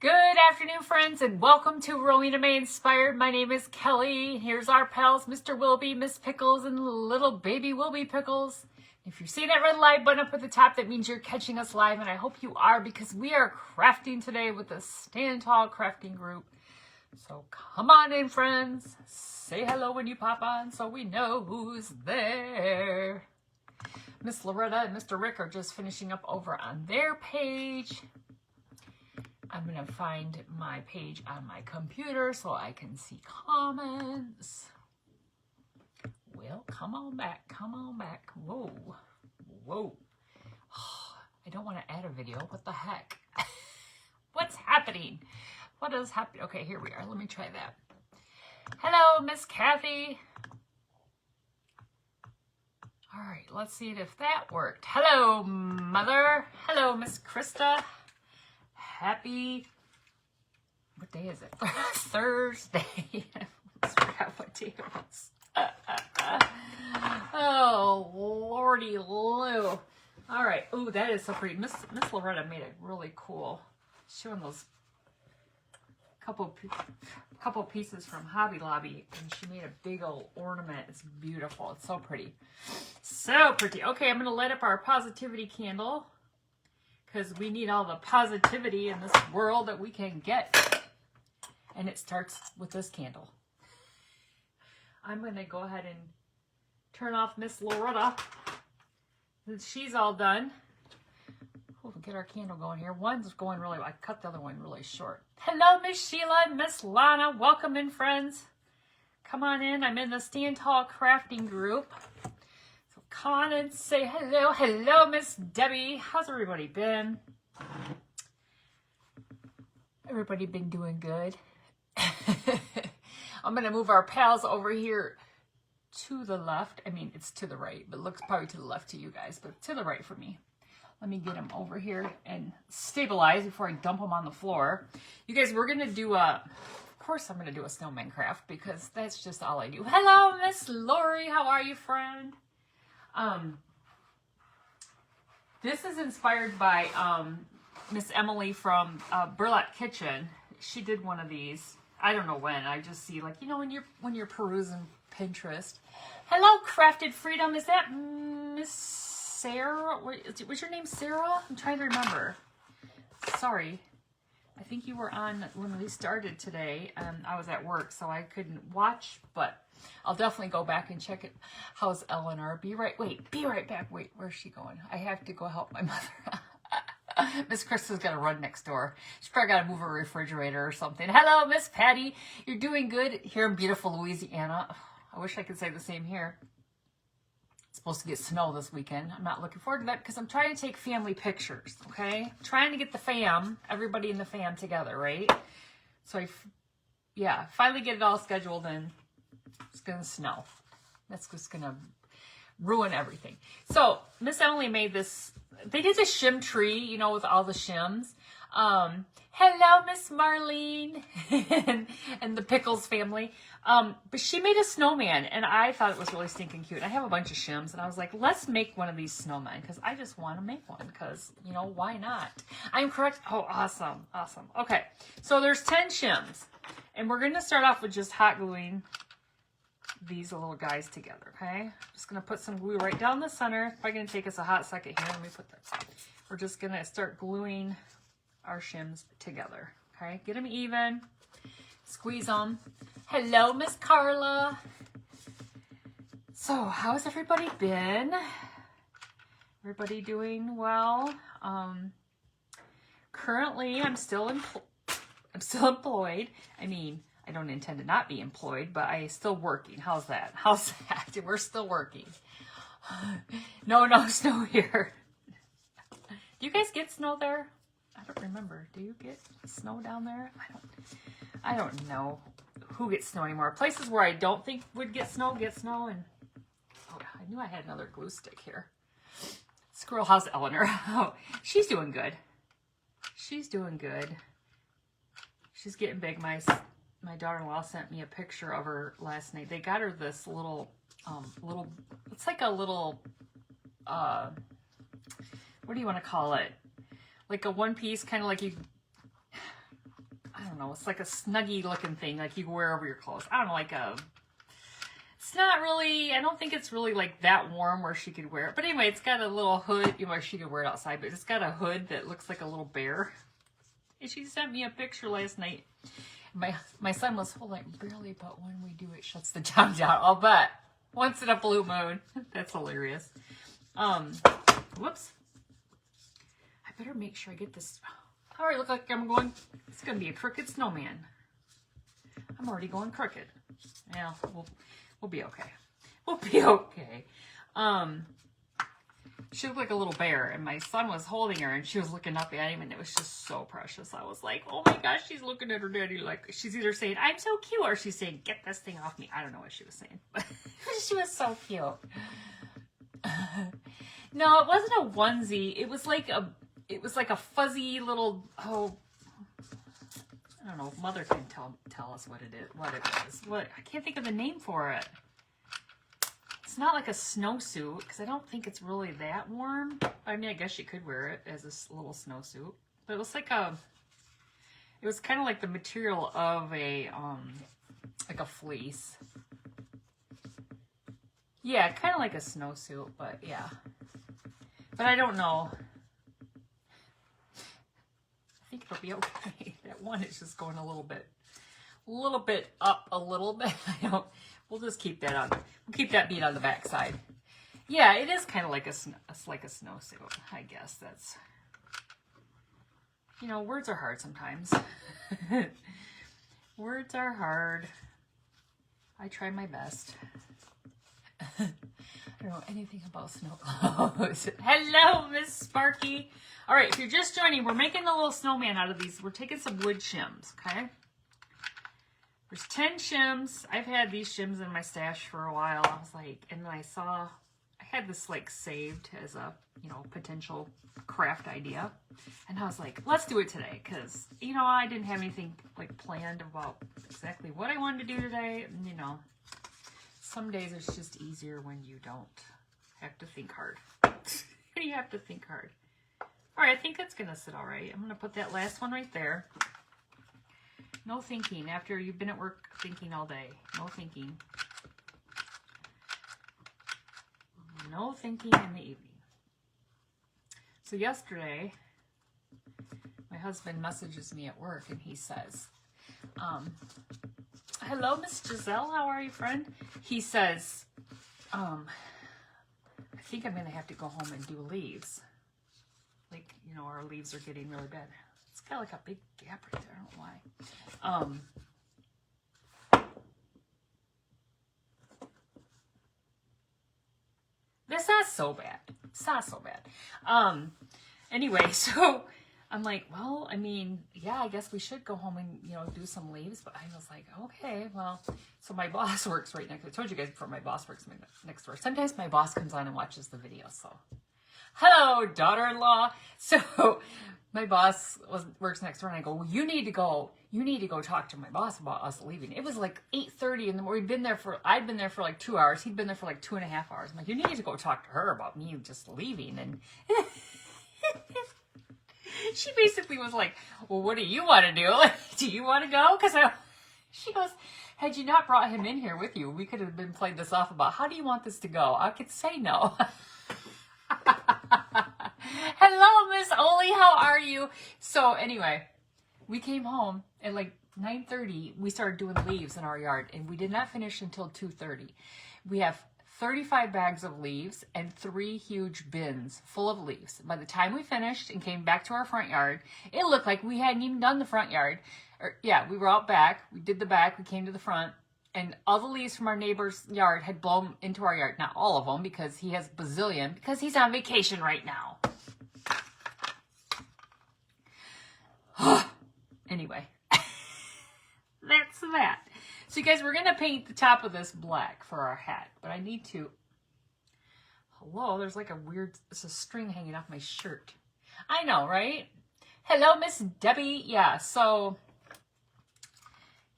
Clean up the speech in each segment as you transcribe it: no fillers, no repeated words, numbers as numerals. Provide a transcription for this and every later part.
Good afternoon, friends, and welcome to Rowena May Inspired. My name is Kelly. Here's our pals, Mr. Wilby, Miss Pickles, and little baby Wilby Pickles. If you're seeing that red live button up at the top, that means you're catching us live, and I hope you are, because we are crafting today with the Stand Tall Crafting Group. So come on in, friends. Say hello when you pop on so we know who's there. Miss Loretta and Mr. Rick are just finishing up over on their page. I'm going to find my page on my computer so I can see comments. Well, come on back. Come on back. Whoa. Whoa. Oh, I don't want to add a video. What the heck? What's happening? What is happening? Okay, here we are. Let me try that. Hello, Miss Kathy. All right, let's see if that worked. Hello, Mother. Hello, Miss Krista. Happy, what day is it? Thursday. I forgot what day it was. Oh, Lordy Lou. All right. Oh, that is so pretty. Miss Loretta made it really cool. Showing those couple pieces from Hobby Lobby, and she made a big old ornament. It's beautiful. It's so pretty. So pretty. Okay, I'm going to light up our positivity candle, because we need all the positivity in this world that we can get. And it starts with this candle. I'm going to go ahead and turn off Miss Loretta. She's all done. We'll get our candle going here. One's going really well. I cut the other one really short. Hello, Miss Sheila and Miss Lana. Welcome in, friends. Come on in. I'm in the Stand Tall Crafting Group. Come on and say hello. Hello, Miss Debbie. How's everybody been? Everybody been doing good? I'm going to move our pals over here to the left. I mean, it's to the right, but it looks probably to the left to you guys, but to the right for me. Let me get them over here and stabilize before I dump them on the floor. You guys, we're going to do of course I'm going to do a snowman craft, because that's just all I do. Hello, Miss Lori. How are you, friend? This is inspired by Miss Emily from Burlap Kitchen. She did one of these. I don't know when. I just see, like, you know, when you're perusing Pinterest. Hello, Crafted Freedom. Is that Miss Sarah? Was your name Sarah? I'm trying to remember. Sorry. I think you were on when we started today. I was at work, so I couldn't watch, but I'll definitely go back and check it. How's Eleanor? Be right back. Wait, where's she going? I have to go help my mother. Miss Krista's got to run next door. She's probably got to move her refrigerator or something. Hello, Miss Patty. You're doing good here in beautiful Louisiana. I wish I could say the same here. It's supposed to get snow this weekend. I'm not looking forward to that, because I'm trying to take family pictures, okay? Trying to get the fam, everybody in the fam together, right? So finally get it all scheduled, and it's going to snow. That's just going to ruin everything. So Miss Emily made this. They did the Shim tree, you know, with all the shims. Hello, Miss Marlene and the Pickles family. But she made a snowman, and I thought it was really stinking cute. I have a bunch of shims, and I was like, let's make one of these snowmen, because I just want to make one, because, you know, why not? I'm correct. Oh, awesome. Awesome. Okay. So there's 10 shims, and we're going to start off with just hot gluing these little guys together, okay? Just going to put some glue right down the center. It's probably going to take us a hot second here. Let me put that. We're just going to start gluing our shims together, okay? Get them even. Squeeze them. Hello, Miss Carla. So, how's everybody been? Everybody doing well? Currently, I'm still employed. I mean, I don't intend to not be employed, but I'm still working. How's that? How's that? We're still working. No snow here. Do you guys get snow there? I don't remember. Do you get snow down there? I don't know who gets snow anymore. Places where I don't think would get snow, and oh, I knew I had another glue stick here. Squirrel House Eleanor. Oh, she's doing good. She's doing good. She's getting big. My daughter-in-law sent me a picture of her last night. They got her this little, it's like a little, what do you want to call it? Like a one piece, kind of like you, I don't know, it's like a snuggy looking thing, like you can wear over your clothes. I don't know, like a, it's not really, I don't think it's really like that warm where she could wear it. But anyway, it's got a little hood, you know, she could wear it outside, but it's got a hood that looks like a little bear. And she sent me a picture last night. My son was like, barely, but when we do, it shuts the town down. I'll bet. Once in a blue moon. That's hilarious. Whoops. I better make sure I get this. All right, look like I'm going, it's going to be a crooked snowman. I'm already going crooked. Yeah, we'll be okay. We'll be okay. She looked like a little bear, and my son was holding her, and she was looking up at him, and it was just so precious. I was like, oh my gosh, she's looking at her daddy like, she's either saying, I'm so cute, or she's saying, get this thing off me. I don't know what she was saying, but she was so cute. No, it wasn't a onesie. It was like a fuzzy little, oh, I don't know. Mother can tell us what it is. I can't think of the name for it. It's not like a snowsuit, because I don't think it's really that warm. I mean, I guess you could wear it as a little snowsuit. But it was like it was kind of like the material of like a fleece. Yeah, kind of like a snowsuit, but yeah. But I don't know. I think it'll be okay. That one is just going a little bit up a little bit. We'll just keep that on. We'll keep that bead on the back side. Yeah, it is kind of like a snowsuit. I guess that's, you know, words are hard sometimes. Words are hard. I try my best. I don't know anything about snow clothes. Hello, Miss Sparky. All right, if you're just joining, we're making a little snowman out of these. We're taking some wood shims, okay? There's 10 shims. I've had these shims in my stash for a while. I was like, and then I had this like saved as a, you know, potential craft idea. And I was like, let's do it today. Cause you know, I didn't have anything like planned about exactly what I wanted to do today. And, you know, some days it's just easier when you don't have to think hard. You have to think hard. All right, I think that's gonna sit all right. I'm gonna put that last one right there. No thinking after you've been at work thinking all day. No thinking. No thinking in the evening. So yesterday, my husband messages me at work and he says, hello, Miss Giselle. How are you, friend? He says, I think I'm going to have to go home and do leaves. Like, you know, our leaves are getting really bad. It's got like a big gap right there. I don't know why. That's not so bad. It's not so bad. Anyway, so I'm like, well, I mean, yeah, I guess we should go home and, you know, do some leaves. But I was like, okay, well, so my boss works right next. I told you guys before, my boss works next door. Sometimes my boss comes on and watches the video. So, hello, daughter-in-law. So my boss works next door, and I go, well, you need to go talk to my boss about us leaving. It was like 8:30 in the morning. I'd been there for like 2 hours. He'd been there for like 2.5 hours. I'm like, you need to go talk to her about me just leaving. And she basically was like, well, what do you want to do? Do you want to go? She goes, had you not brought him in here with you, we could have been playing this off about, how do you want this to go? I could say no. Hello, Miss Oli, how are you? So anyway, we came home at like 9:30. We started doing leaves in our yard, and we did not finish until 2:30. We have 35 bags of leaves and 3 huge bins full of leaves. By the time we finished and came back to our front yard, it looked like we hadn't even done the front yard. We were out back. We did the back. We came to the front. And all the leaves from our neighbor's yard had blown into our yard. Not all of them, because he has a bazillion, because he's on vacation right now. Anyway, that's that. So you guys, we're going to paint the top of this black for our hat. But I need to... Hello, there's like it's a string hanging off my shirt. I know, right? Hello, Miss Debbie. Yeah, so...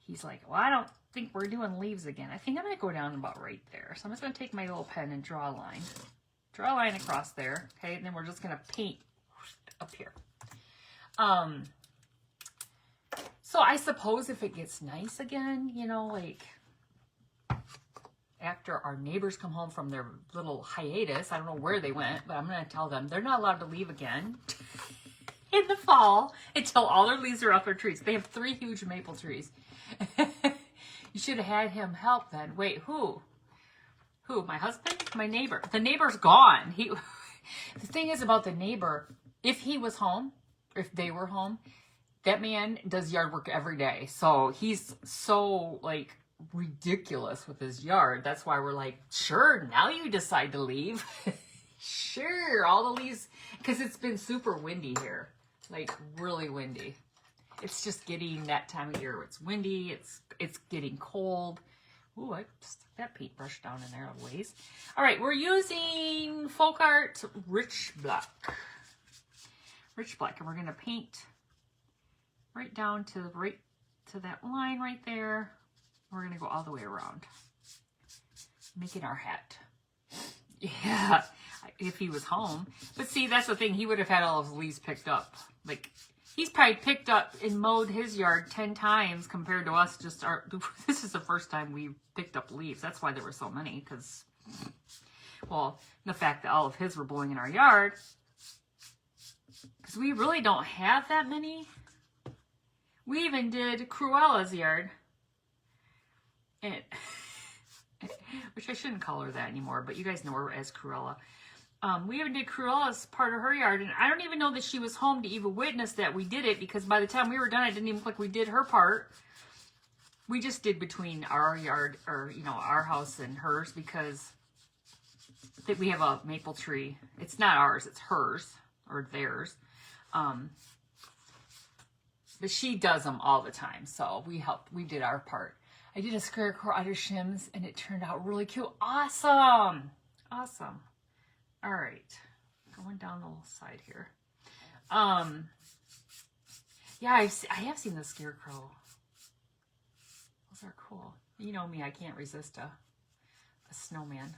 He's like, well, I don't think we're doing leaves again. I think I'm going to go down about right there. So I'm just going to take my little pen and draw a line. Draw a line across there, okay? And then we're just going to paint up here. So I suppose if it gets nice again, you know, like after our neighbors come home from their little hiatus, I don't know where they went, but I'm going to tell them they're not allowed to leave again in the fall until all their leaves are off their trees. They have 3 huge maple trees. You should have had him help then. Wait, who? Who? My husband? My neighbor. The neighbor's gone. The thing is about the neighbor, if he was home, if they were home, that man does yard work every day. So he's so like ridiculous with his yard. That's why we're like, sure, now you decide to leave. Sure, all the leaves, because it's been super windy here, like really windy. It's just getting that time of year where it's windy, it's getting cold. Ooh, I stuck that paintbrush down in there a ways. All right, we're using Folk Art Rich Black. Rich Black, and we're gonna paint right down to that line right there. We're gonna go all the way around, making our hat. Yeah, if he was home. But see, that's the thing. He would have had all of his leaves picked up. Like, he's probably picked up and mowed his yard 10 times compared to us. This is the first time we picked up leaves. That's why there were so many. Because, well, the fact that all of his were blowing in our yard. Because we really don't have that many. We even did Cruella's yard. And which I shouldn't call her that anymore, but you guys know her as Cruella. We even did Cruella's part of her yard, and I don't even know that she was home to even witness that we did it, because by the time we were done, it didn't even look like we did her part. We just did between our yard, or, you know, our house and hers, because we have a maple tree. It's not ours, it's hers, or theirs. But she does them all the time, so we did our part. I did a scarecrow out of Shim's, and it turned out really cute. Awesome! Awesome. All right. Going down the little side here. Yeah, I have seen the scarecrow. Those are cool. You know me, I can't resist a snowman.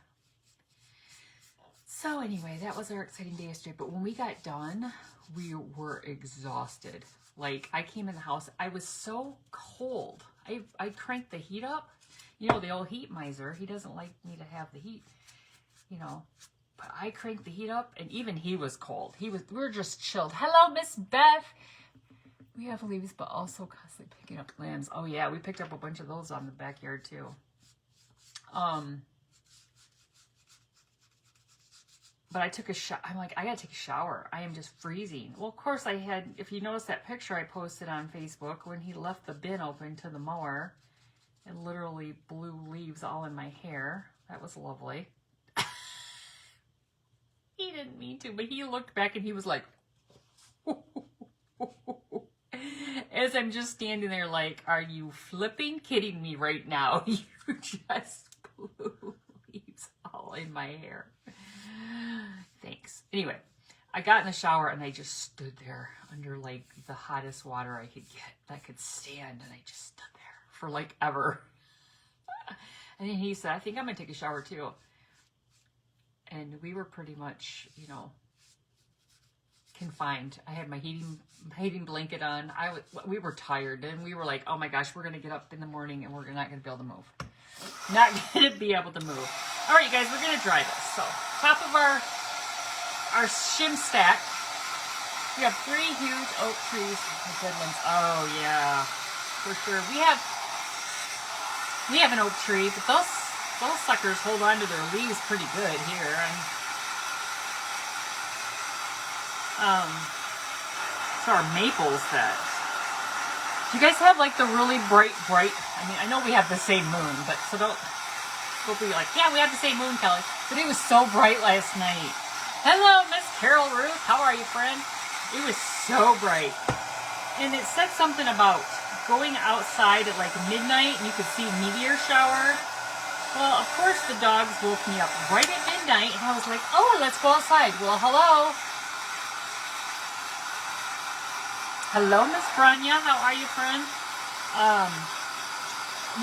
So anyway, that was our exciting day yesterday. But when we got done, we were exhausted. Like, I came in the house, I was so cold. I cranked the heat up. You know, the old heat miser, he doesn't like me to have the heat, you know. But I cranked the heat up, and even he was cold. We were just chilled. Hello, Miss Beth. We have leaves, but also constantly picking up limbs. Oh yeah, we picked up a bunch of those on the backyard too. But I took a shower. I'm like, I gotta take a shower. I am just freezing. Well, of course I had, if you notice that picture I posted on Facebook, when he left the bin open to the mower, it literally blew leaves all in my hair. That was lovely. He didn't mean to, but he looked back and he was like, as I'm just standing there like, are you flipping kidding me right now? You just blew leaves all in my hair. Thanks. Anyway, I got in the shower and I just stood there under like the hottest water I could get, I could stand, and I just stood there for like ever. And then he said, I think I'm gonna take a shower too. And we were pretty much, you know, confined. I had my heating blanket on. We were tired, and we were like, oh my gosh, we're gonna get up in the morning and we're not gonna be able to move. Not gonna be able to move. All right, you guys, we're gonna dry this. So, top of our shim stack, we have 3 huge oak trees with dead limbs. Oh yeah, for sure. We have an oak tree, but those suckers hold on to their leaves pretty good here. So our maples that. Do you guys have like the really bright? I mean, I know we have the same moon, but so don't be like, yeah, we have the same moon, Kelly. But it was so bright last night. Hello, Miss Carol Ruth. How are you, friend? It was so bright. And it said something about going outside at like midnight and you could see meteor shower. Well, of course the dogs woke me up right at midnight, and I was like, oh, let's go outside. Well, hello. Hello, Miss Branya. How are you, friend?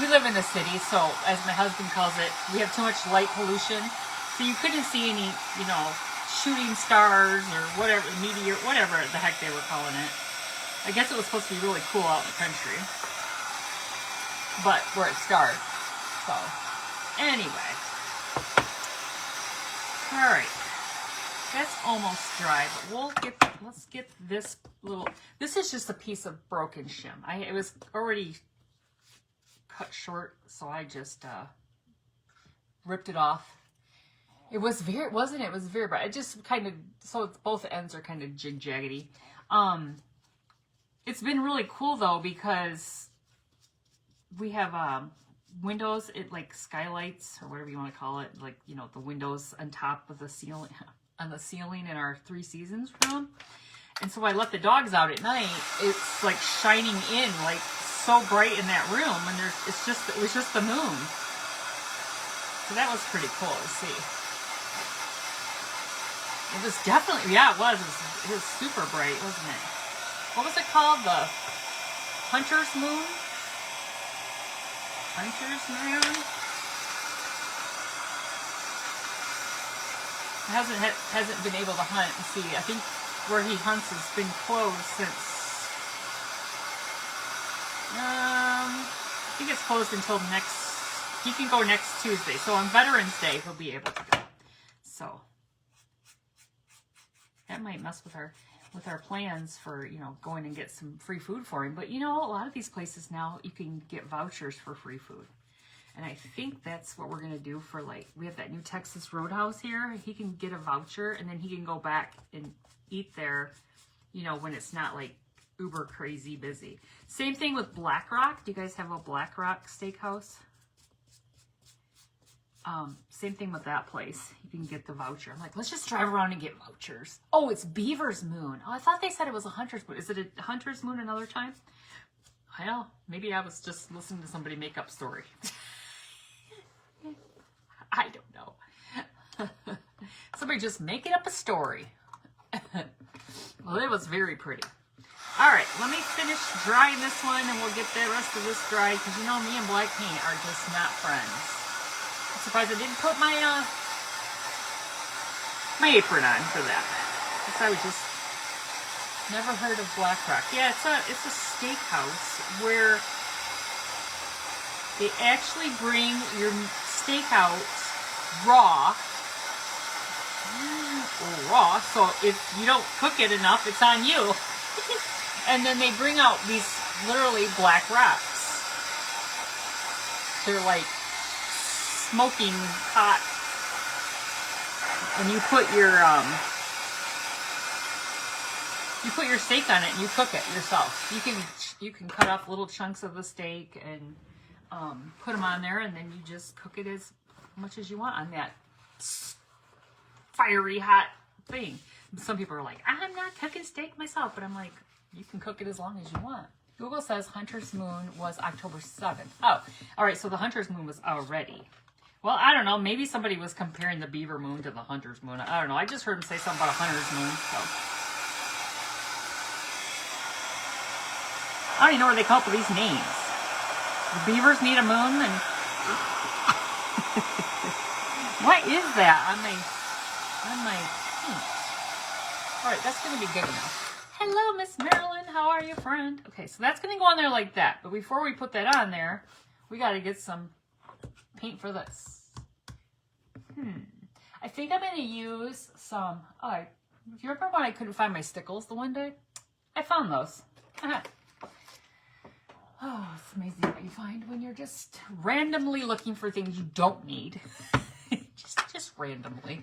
We live in the city, so as my husband calls it, we have too much light pollution. So you couldn't see any, you know, shooting stars or whatever, meteor, whatever the heck they were calling it. I guess it was supposed to be really cool out in the country, but where it starts. So, anyway. All right. That's almost dry, but let's get this little, this is just a piece of broken shim. It was already cut short, so I just ripped it off. It was very, it was very bright. It just kind of, so both ends are kind of jig-jaggedy. It's been really cool though, because we have windows, like skylights or whatever you want to call it, like, you know, the windows on top of the ceiling, on the ceiling in our Three Seasons room. And so I let the dogs out at night. It's like shining in, like so bright in that room, and it was just the moon. So that was pretty cool to see. It was definitely, yeah, it was super bright, wasn't it? What was it called? The Hunter's Moon? Hunter's Moon? Hasn't been able to hunt and see. I think where he hunts has been closed since, I think it's closed until he can go next Tuesday. So on Veterans Day, he'll be able to go. So that might mess with our plans for, you know, going and get some free food for him. But, you know, a lot of these places now, you can get vouchers for free food. And I think that's what we're going to do for, like, we have that new Texas Roadhouse here. He can get a voucher, and then he can go back and eat there, you know, when it's not, like, uber crazy busy. Same thing with Black Rock. Do you guys have a Black Rock steakhouse? Same thing with that place. You can get the voucher. I'm like, let's just drive around and get vouchers. Oh, it's Beaver's Moon. Oh, I thought they said it was a Hunter's Moon. Is it a Hunter's Moon another time? Well, maybe I was just listening to somebody make up story. I don't know. Somebody just making up a story. Well, it was very pretty. All right, let me finish drying this one, and we'll get the rest of this dry, because you know me and black paint are just not friends. I'm surprised I didn't put my apron on for that. Because I was just never heard of Black Rock. Yeah, it's a steakhouse where they actually bring your steak out raw. So if you don't cook it enough, it's on you. And then they bring out these literally black rocks. They're like smoking hot, and you put your steak on it and you cook it yourself. You can cut off little chunks of the steak and put them on there, and then you just cook it as much as you want on that fiery hot thing. Some people are like, I'm not cooking steak myself, but I'm like, you can cook it as long as you want. Google says Hunter's Moon was October 7th. Oh, all right, so the Hunter's Moon was already. Well, I don't know. Maybe somebody was comparing the Beaver Moon to the Hunter's Moon. I don't know. I just heard him say something about a Hunter's Moon. So I don't even know where they come up with these names. The beavers need a moon, and what is that on my paint? All right, that's going to be good enough. Hello, Miss Marilyn. How are you, friend? Okay, so that's going to go on there like that. But before we put that on there, we got to get some paint for this. I think I'm going to use some, do you remember when I couldn't find my stickles the one day? I found those. Oh, it's amazing what you find when you're just randomly looking for things you don't need. just randomly.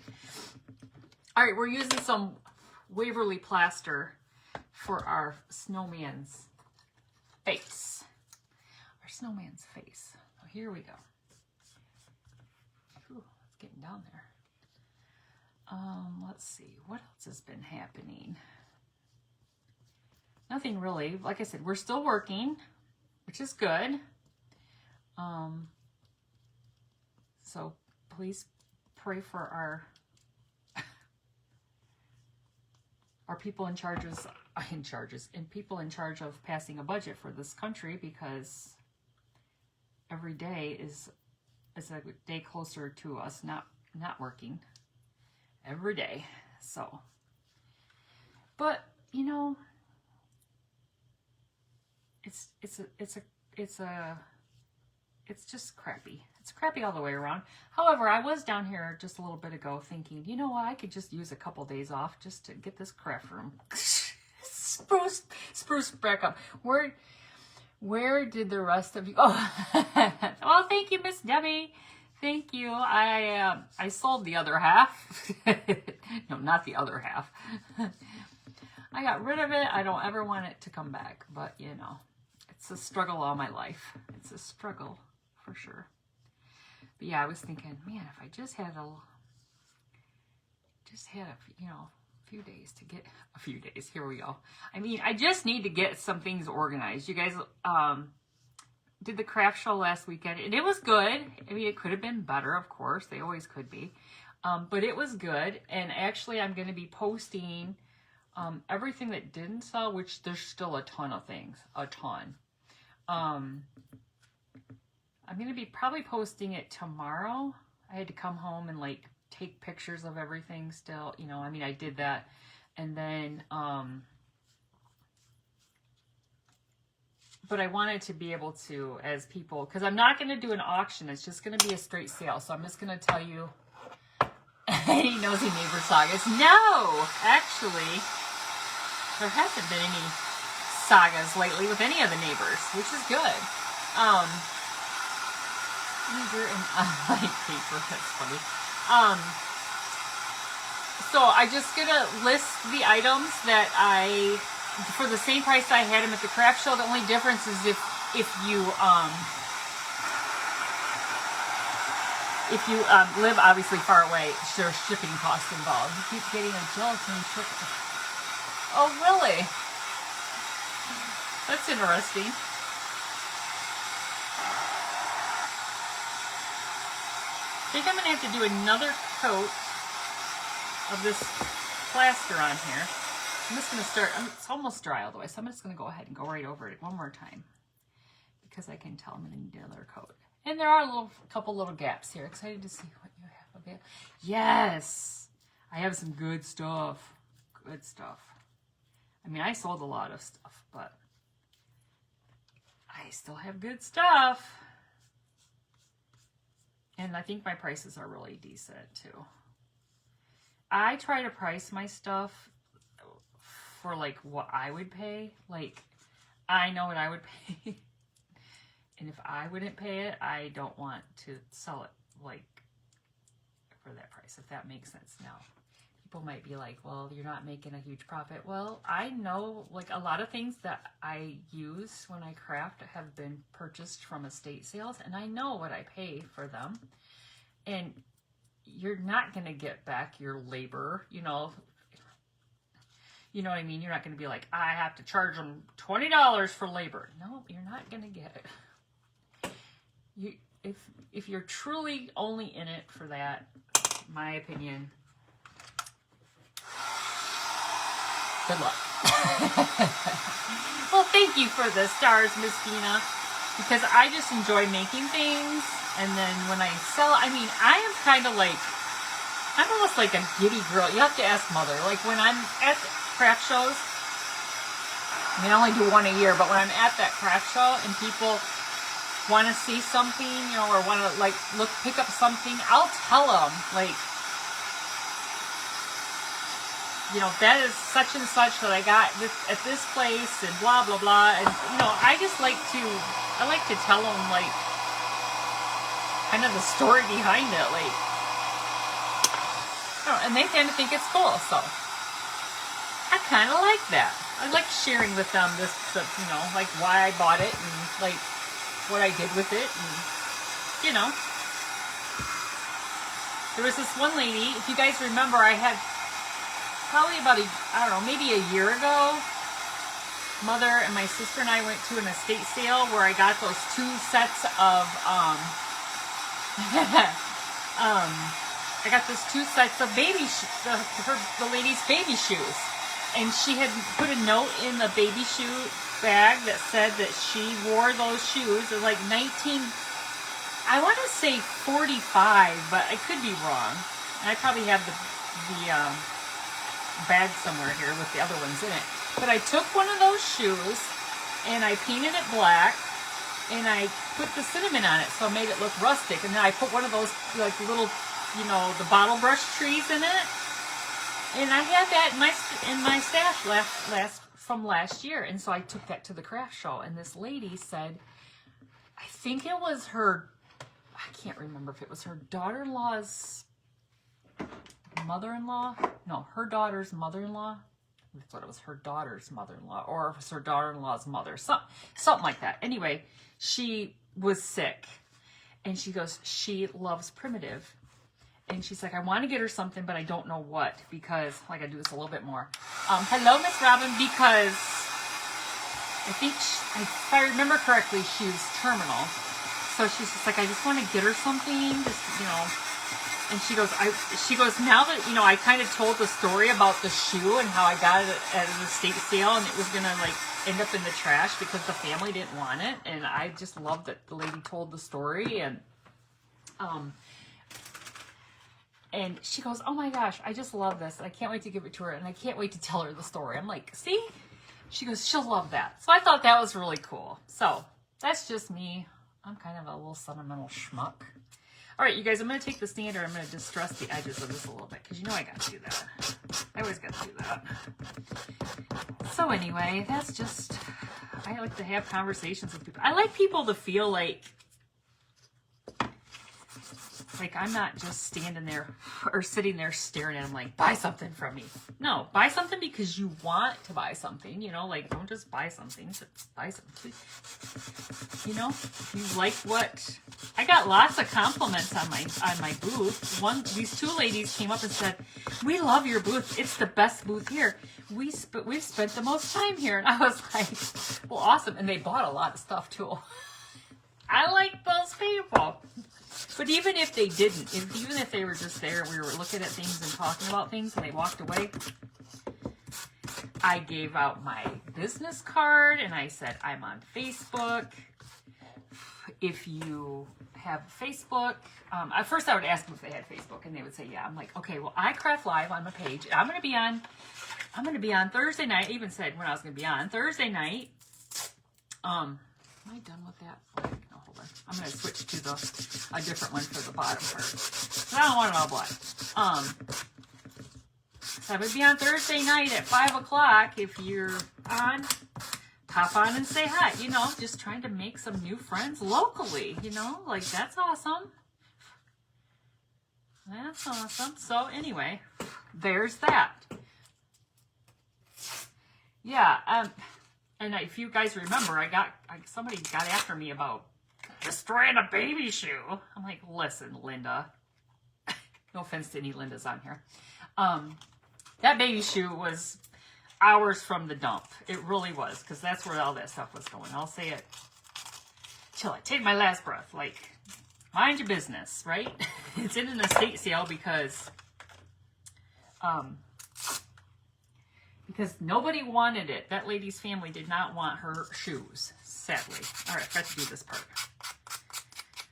All right, we're using some Waverly plaster for our snowman's face. Our snowman's face. So here we go. Ooh, it's getting down there. Let's see. What else has been happening? Nothing really. Like I said, we're still working, which is good. So please pray for our people in charge of passing a budget for this country, because every day is a day closer to us not working every day. So, but you know, it's just crappy. It's crappy all the way around. However, I was down here just a little bit ago thinking, you know what, I could just use a couple days off just to get this craft room spruce back up. Where did the rest of you? Oh, well, thank you, Miss Debbie. Thank you. I sold the other half. No, not the other half. I got rid of it. I don't ever want it to come back, but you know, it's a struggle all my life. It's a struggle for sure. But yeah, I was thinking, man, if I just had you know, few days to get a few days. Here we go. I mean, I just need to get some things organized. You guys did the craft show last weekend, and it was good. I mean, it could have been better, of course. They always could be. But it was good. And actually, I'm going to be posting everything that didn't sell, which there's still a ton of things. A ton. I'm going to be probably posting it tomorrow. I had to come home and like take pictures of everything still, you know, I mean, I did that. And then, but I wanted to be able to, as people, because I'm not going to do an auction. It's just going to be a straight sale. So I'm just going to tell you any nosy neighbor sagas. No, actually, there hasn't been any sagas lately with any of the neighbors, which is good. Eager and light paper, that's funny. So I just gonna list the items that for the same price I had them at the craft show. The only difference is if you live obviously far away, there's shipping costs involved. You keep getting a gelatin trick. Oh, really? That's interesting. I think I'm going to have to do another coat of this plaster on here. I'm just going to start, it's almost dry all the way, so I'm just going to go ahead and go right over it one more time. Because I can tell I'm going to need another coat. And there are a couple little gaps here. Excited to see what you have available. Yes! I have some good stuff. Good stuff. I mean, I sold a lot of stuff, but I still have good stuff. And I think my prices are really decent too. I try to price my stuff for like what I would pay. Like, I know what I would pay. And if I wouldn't pay it, I don't want to sell it like for that price, if that makes sense. Now, people might be like, well, you're not making a huge profit. Well, I know like a lot of things that I use when I craft have been purchased from estate sales, and I know what I pay for them. And you're not going to get back your labor, you know what I mean? You're not going to be like, I have to charge them $20 for labor. No, you're not going to get it. If you're truly only in it for that, my opinion, good luck. Well, thank you for the stars, Miss Dina, because I just enjoy making things. And then when I sell, I mean, I am kind of like, I'm almost like a giddy girl. You have to ask Mother. Like when I'm at craft shows, I mean, I only do one a year, but when I'm at that craft show and people want to see something, you know, or want to like pick up something, I'll tell them like, you know, that is such and such that I got this at this place and blah, blah, blah. And, you know, I like to tell them like, kind of the story behind it, like, oh, and they tend to think it's cool, so I kind of like that. I like sharing with them this, you know, like why I bought it and like what I did with it, and you know, there was this one lady. If you guys remember, I had probably about I don't know, maybe a year ago. Mother and my sister and I went to an estate sale where I got those 2 sets of I got those 2 sets of baby the lady's baby shoes, and she had put a note in the baby shoe bag that said that she wore those shoes at like I want to say 45, but I could be wrong. And I probably have the bag somewhere here with the other ones in it. But I took one of those shoes and I painted it black, and I put the cinnamon on it, so I made it look rustic. And then I put one of those like little, you know, the bottle brush trees in it. And I had that in my stash from last year. And so I took that to the craft show, and this lady said, I think it was her, I can't remember if it was her daughter-in-law's mother-in-law. No, her daughter's mother-in-law. I thought it was her daughter's mother-in-law, or it was her daughter-in-law's mother. Something like that. Anyway, she was sick, and she goes, she loves primitive. And she's like, I want to get her something, but I don't know what, because I got to do this a little bit more. Hello, Miss Robin, because I think, if I remember correctly, she was terminal. So she's just like, I just want to get her something, just, you know. And she goes, now that, you know, I kind of told the story about the shoe and how I got it at an estate sale, and it was going to, like, end up in the trash because the family didn't want it. And I just loved that the lady told the story. And she goes, oh my gosh, I just love this. I can't wait to give it to her, and I can't wait to tell her the story. I'm like, see? She goes, she'll love that. So I thought that was really cool. So that's just me. I'm kind of a little sentimental schmuck. All right, you guys, I'm going to take the sander. I'm going to distress the edges of this a little bit, because you know I got to do that. I always got to do that. So anyway, that's just, I like to have conversations with people. I like people to feel like I'm not just standing there or sitting there staring at them like, buy something from me. No, buy something because you want to buy something, you know, like, don't just buy something, just buy something. You know, you like what, I got lots of compliments on my booth. These two ladies came up and said, we love your booth. It's the best booth here. We've spent the most time here. And I was like, well, awesome. And they bought a lot of stuff too. I like those people. But even if they didn't, even if they were just there, we were looking at things and talking about things, and they walked away, I gave out my business card, and I said, I'm on Facebook. If you have Facebook, at first I would ask them if they had Facebook, and they would say, yeah. I'm like, okay, well, I craft live on my page. I'm going to be on Thursday night. I even said when I was going to be on Thursday night. Am I done with that flag? No, hold on. I'm going to switch to a different one for the bottom part. Because I don't want it all black. So I would be on Thursday night at 5 o'clock. If you're on, pop on and say hi. You know, just trying to make some new friends locally. You know, like, that's awesome. That's awesome. So anyway, there's that. Yeah, and if you guys remember, somebody got after me about destroying a baby shoe. I'm like, listen, Linda. No offense to any Lindas on here. That baby shoe was hours from the dump. It really was, because that's where all that stuff was going. I'll say it till I take my last breath. Like, mind your business, right? It's in an estate sale because nobody wanted it. That lady's family did not want her shoes, sadly. All right, I've got to do this part.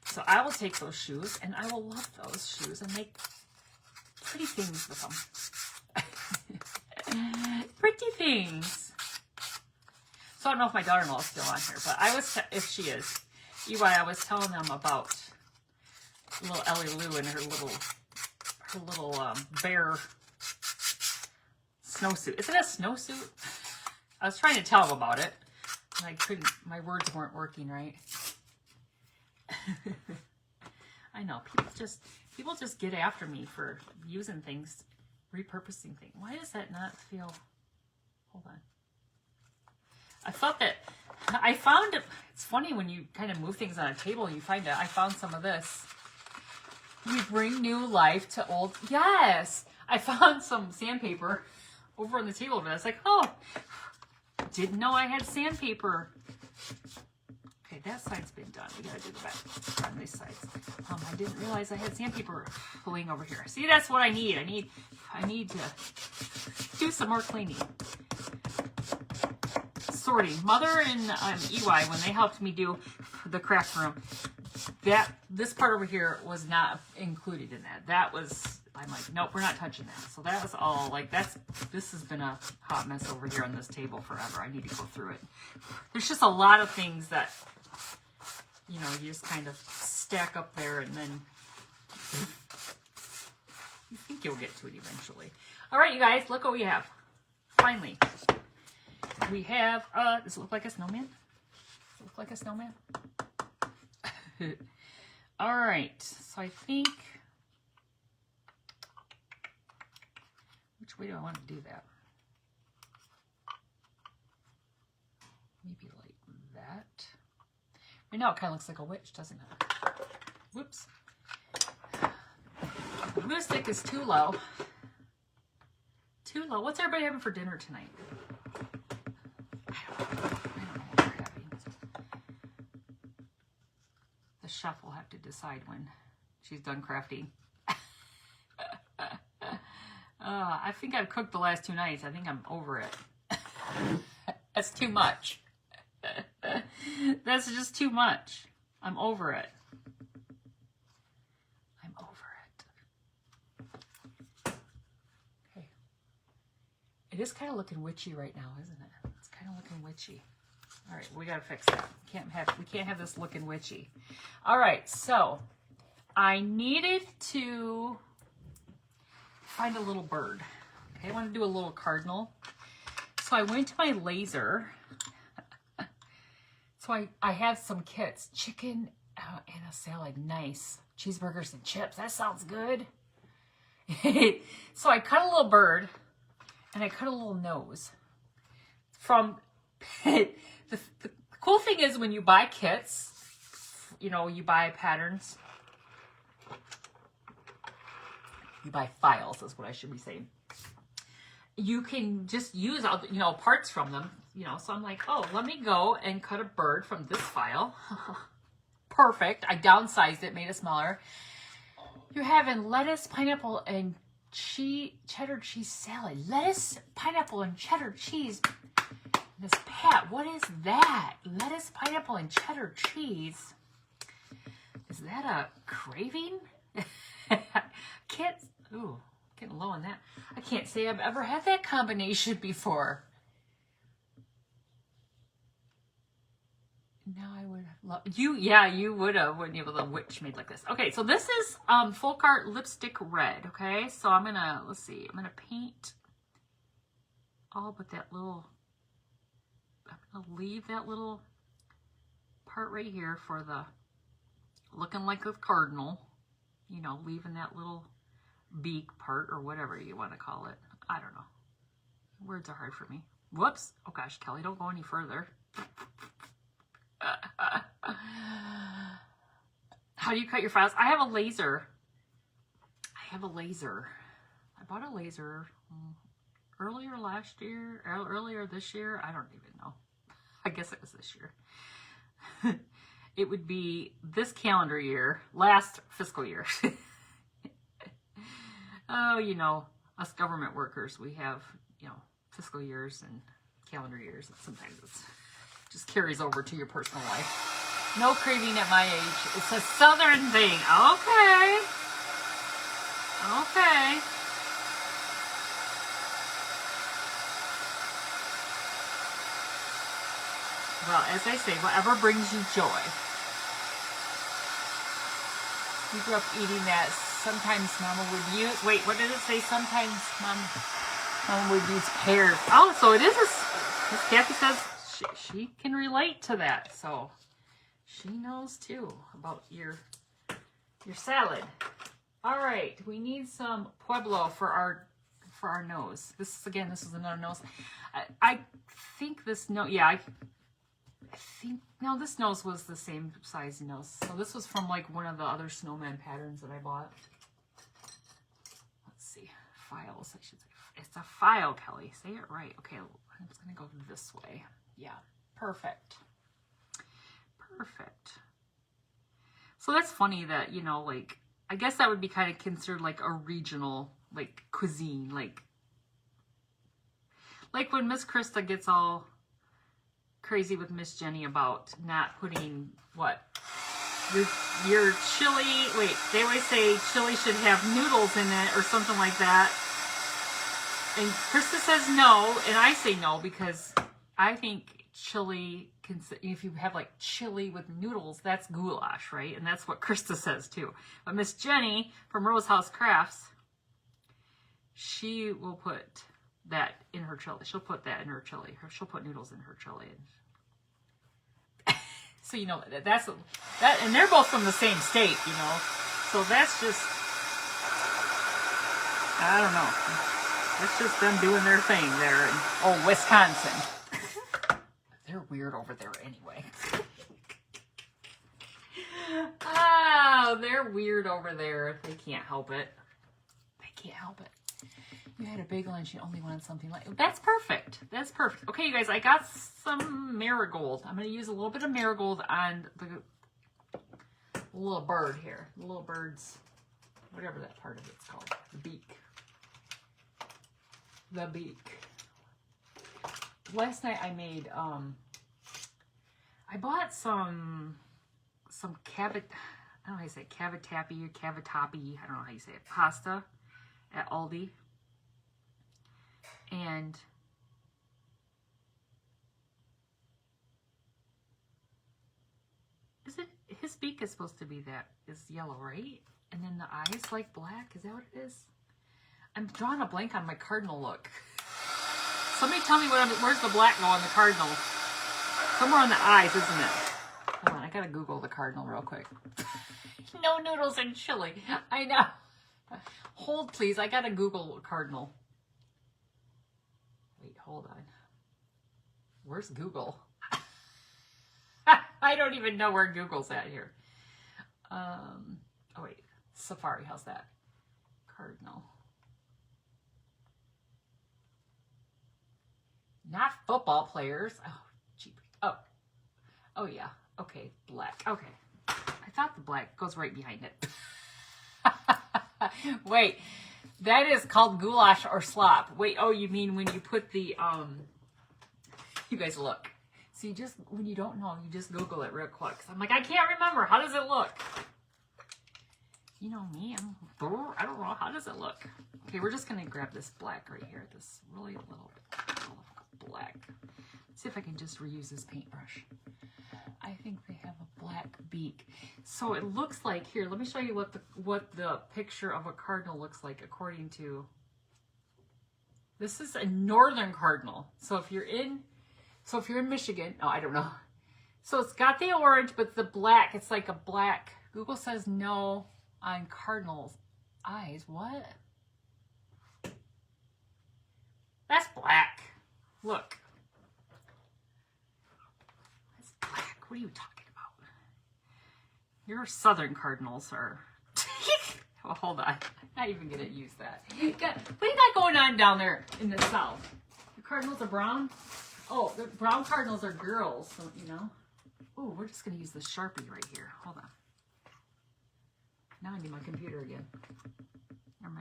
So I will take those shoes, and I will love those shoes and make pretty things with them. Pretty things. So I don't know if my daughter-in-law is still on here, but if she is, I was telling them about little Ellie Lou and her little bear snowsuit. Is it a snowsuit? I was trying to tell them about it, and I couldn't. My words weren't working right. I know people just get after me for using things, repurposing things. Why does that not feel? Hold on. I found it. It's funny when you kind of move things on a table. You find out. I found some of this. We bring new life to old. Yes, I found some sandpaper over on the table, but I was like, oh, didn't know I had sandpaper. Okay, that side's been done. We gotta do the back on these sides. I didn't realize I had sandpaper pulling over here. See, that's what I need. I need to do some more cleaning. Sorting. Mother and EY, when they helped me do the craft room, this part over here was not included in that. That was, I'm like, nope, we're not touching that. So that was all like, this has been a hot mess over here on this table forever. I need to go through it. There's just a lot of things that, you know, you just kind of stack up there and then you think you'll get to it eventually. All right, you guys, look what we have. Finally, we have, does it look like a snowman? Does it look like a snowman? All right, so I think, which way do I want to do that? Maybe like that. Right now it kind of looks like a witch, doesn't it? Whoops. The glue stick is too low. Too low. What's everybody having for dinner tonight? I don't know what they're having. The chef will have to decide when she's done crafting. I think I've cooked the last 2 nights. I think I'm over it. That's too much. That's just too much. I'm over it. I'm over it. Okay. It is kind of looking witchy right now, isn't it? It's kind of looking witchy. All right, we gotta fix that. We can't have this looking witchy. All right, so I needed to find a little bird. Okay, I want to do a little cardinal. So I went to my laser. So I have some kits. Chicken and a salad. Nice. Cheeseburgers and chips. That sounds good. So I cut a little bird. And I cut a little nose. From... the cool thing is when you buy kits, you know, you buy patterns. You buy files, is what I should be saying. You can just use, you know, parts from them, you know. So I'm like, oh, let me go and cut a bird from this file. Perfect. I downsized it, made it smaller. You're having lettuce, pineapple, and cheddar cheese salad. Lettuce, pineapple, and cheddar cheese. Miss Pat, what is that? Lettuce, pineapple, and cheddar cheese. Is that a craving? Can't, ooh, getting low on that. I can't say I've ever had that combination before. Now I would have loved you. Yeah, you would have when you were the witch made like this. Okay, so this is Folk Art Lipstick Red. Okay, so I'm gonna, let's see, I'm gonna paint all but that little, I'm gonna leave that little part right here for the looking like a cardinal, you know, leaving that little beak part or whatever you want to call it. I don't know. Words are hard for me. Whoops. Oh gosh, Kelly, don't go any further. How do you cut your files? I have a laser. I bought a laser earlier last year, earlier this year. I don't even know. I guess it was this year. It would be this calendar year, last fiscal year. Oh, you know, us government workers, we have, you know, fiscal years and calendar years. And sometimes it just carries over to your personal life. No craving at my age. It's a southern thing. Okay. Okay. Well, as I say, whatever brings you joy. We grew up eating that. Sometimes Mama would use, wait, what did it say? Sometimes Mama would use pears. Oh, so it is Miss Kathy says she can relate to that. So she knows too about your salad. All right, we need some Pueblo for our nose. This is another nose. I think this nose, yeah, I think, no, this nose was the same size nose. So this was from like one of the other Snowman patterns that I bought. Let's see, files, I should say. It's a file, Kelly. Say it right. Okay, I'm just gonna go this way. Yeah, perfect. Perfect. So that's funny that, you know, like, I guess that would be kind of considered like a regional, like, cuisine. Like when Miss Krista gets all crazy with Miss Jenny about not putting, what, your chili, wait, they always say chili should have noodles in it or something like that. And Krista says no, and I say no because I think chili, if you have like chili with noodles, that's goulash, right? And that's what Krista says too. But Miss Jenny from Rose House Crafts, she will put that in her chili. She'll put that in her chili. She'll put noodles in her chili. So, you know, that's that, and they're both from the same state, you know. So that's just, I don't know. That's just them doing their thing there in, oh, Wisconsin. They're weird over there anyway. Oh, they're weird over there. They can't help it. They can't help it. You had a bagel and she only wanted something like... That's perfect. That's perfect. Okay, you guys, I got some marigold. I'm going to use a little bit of marigold on the little bird here. The little bird's... whatever that part of it's called. The beak. The beak. Last night I made... I bought some cabbage... I don't know how you say it. Cavatappi or cavatappi. I don't know how you say it. Pasta at Aldi. And is it, his beak is supposed to be that, is yellow, right? And then the eyes like black, is that what it is? I'm drawing a blank on my cardinal look. Somebody tell me where's the black go on the cardinal? Somewhere on the eyes, isn't it? Hold on, I gotta Google the cardinal real quick. No noodles and chili, I know. Hold please, I gotta Google cardinal. Wait, hold on. Where's Google? I don't even know where Google's at here. Oh wait, Safari, how's that? Cardinal. Not football players. Oh, cheap. Oh yeah. Okay, black. Okay. I thought the black goes right behind it. Wait. That is called goulash or slop. Wait, oh, you mean when you put the, you guys look. See, just, when you don't know, you just Google it real quick. I'm like, I can't remember. How does it look? You know me, I don't know. How does it look? Okay, we're just going to grab this black right here. This really little black. Let's see if I can just reuse this paintbrush. I think they have a black beak. So it looks like, here, let me show you what the picture of a cardinal looks like according to, this is a northern cardinal. So if you're in Michigan, oh, I don't know. So it's got the orange, but the black, it's like a black. Google says no on cardinals' eyes. What? That's black. Look. What are you talking about? Your southern cardinals are... Oh, hold on. I'm not even going to use that. What do you got going on down there in the south? The cardinals are brown? Oh, the brown cardinals are girls, so, you know. Oh, we're just going to use the Sharpie right here. Hold on. Now I need my computer again. Or my...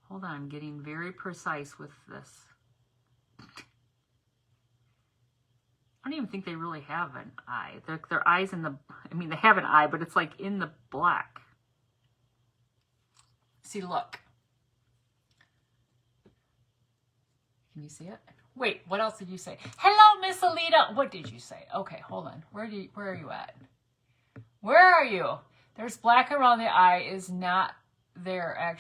Hold on, I'm getting very precise with this. I don't even think they really have an eye. Their eyes in the, I mean, they have an eye, but it's like in the black. See, look. Can you see it? Wait, what else did you say? Hello, Miss Alita. What did you say? Okay, hold on. Where are you at? Where are you? There's black around the eye is not there actually.